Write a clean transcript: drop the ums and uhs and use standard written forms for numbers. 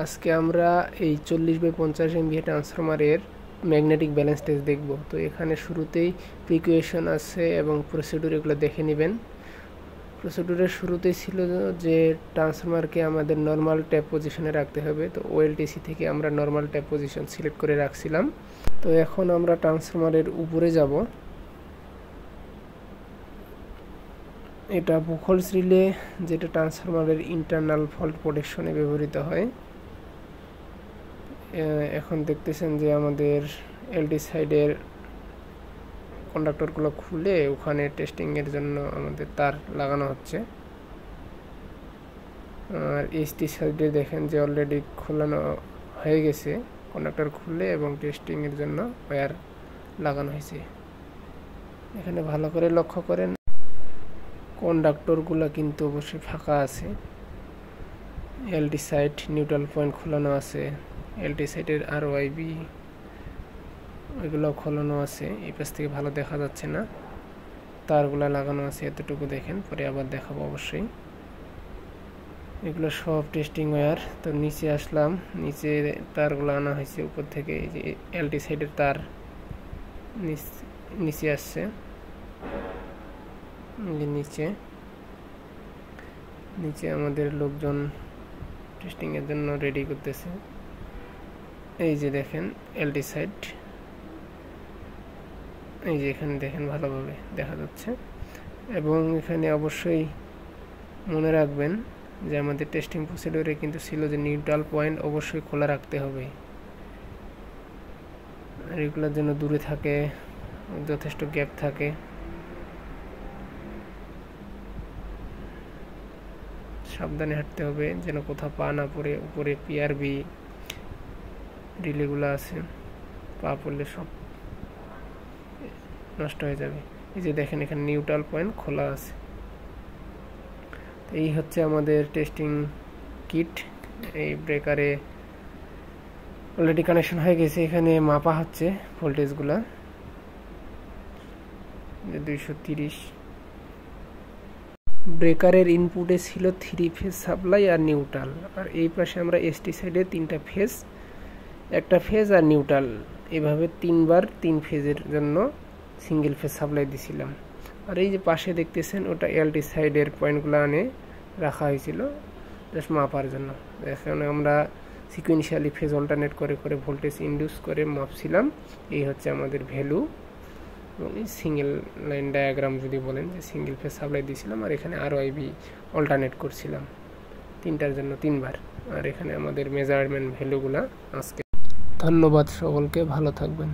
আজকে আমরা এই 40/50 MVA ট্রান্সফরমারের ম্যাগনেটিক ব্যালেন্স টেস্ট দেখব। তো এখানে শুরুতেই প্রিকুয়েশন আছে এবং প্রসিডিউর এগুলো দেখে নেবেন। প্রসিডিউরের শুরুতেই ছিল যে ট্রান্সফরমারকে আমাদের নর্মাল ট্যাপ পজিশনে রাখতে হবে। তো ওএলটিসি থেকে আমরা নর্মাল ট্যাপ পজিশন সিলেক্ট করে রাখছিলাম। তো এখন আমরা ট্রান্সফরমারের উপরে যাব। এটা বুখল্স রিলে, যেটা ট্রান্সফরমারের ইন্টারনাল ফল্ট প্রোটেকশনে ব্যবহৃত হয়। এখন দেখতেছেন যে আমাদের এলডি সাইডের কন্ডাক্টরগুলো খুলে ওখানে টেস্টিংয়ের জন্য আমাদের তার লাগানো হচ্ছে। আর এইচটি সাইডে দেখেন যে অলরেডি খোলানো হয়ে গেছে, কন্ডাক্টর খুলে এবং টেস্টিংয়ের জন্য ওয়্যার লাগানো হয়েছে। এখানে ভালো করে লক্ষ্য করেন, কন্ডাক্টরগুলো কিন্তু অবশ্যই ফাঁকা আছে। এলডি সাইড নিউট্রাল পয়েন্ট খোলানো আছে, এলডি সাইডের আরওআইবি ওইগুলো খোলানো আছে। এই পাশ থেকে ভালো দেখা যাচ্ছে না, তারগুলো লাগানো আছে এতটুকু দেখেন, পরে আবার দেখাবো অবশ্যই। এগুলো সব টেস্টিং ওয়্যার। তো নিচে আসলাম, নিচে তারগুলো আনা হয়েছে উপর থেকে। এই যে এলডি সাইডের তার নিচে আসছে, নিচে আমাদের লোকজন টেস্টিংয়ের জন্য রেডি করতেছে। এই যে দেখেন এলডি সাইড, এই যে এখানে দেখেন ভালোভাবে দেখা যাচ্ছে। এবং এখানে অবশ্যই মনে রাখবেন যে আমাদের টেস্টিং প্রসিডিউরে কিন্তু ছিল যে নিউট্রাল পয়েন্ট অবশ্যই খোলা রাখতে হবে, আর এগুলোর জন্য দূরে থাকে, যথেষ্ট গ্যাপ থাকে। সাবধানে হাঁটতে হবে যেন কোথাও পা না পড়ে। উপরে পিআরবি রিলেগুলো আছে, পা পড়লে সব নষ্ট হয়ে যাবে। এই যে দেখেন এখানে নিউট্রাল পয়েন্ট খোলা আছে। এই হচ্ছে আমাদের টেস্টিং কিট। এই ব্রেকারে অলরেডি কানেকশন হয়ে গেছে, এখানে মাপা হচ্ছে ভোল্টেজগুলা 230। ব্রেকারের ইনপুটে ছিল 3 ফেজ সাপ্লাই আর নিউট্রাল, আর এই পাশে আমরা এসটি সাইডে 3টা ফেজ, একটা ফেজ আর নিউট্রাল, এভাবে 3বার 3 ফেজের জন্য সিঙ্গেল ফেজ সাপ্লাই দিছিলাম। আর এই যে পাশে দেখতেছেন ওটা এলটি সাইডের পয়েন্টগুলো আনে রাখা হয়েছিল জাস্ট মাপার জন্য। এখানে আমরা সিকুয়েন্সিয়ালি ফেজ অল্টারনেট করে করে ভোল্টেজ ইন্ডিউস করে মাপছিলাম। এই হচ্ছে আমাদের ভ্যালু। এবং এই সিঙ্গেল লাইন ডায়াগ্রাম যদি বলেন যে সিঙ্গেল ফেজ সাপ্লাই দিয়েছিলাম, আর এখানে আরওআইবি অল্টারনেট করছিলাম 3টার জন্য 3বার। আর এখানে আমাদের মেজারমেন্ট ভ্যালুগুলা আজকে। ধন্যবাদ সকলকে, ভালো থাকবেন।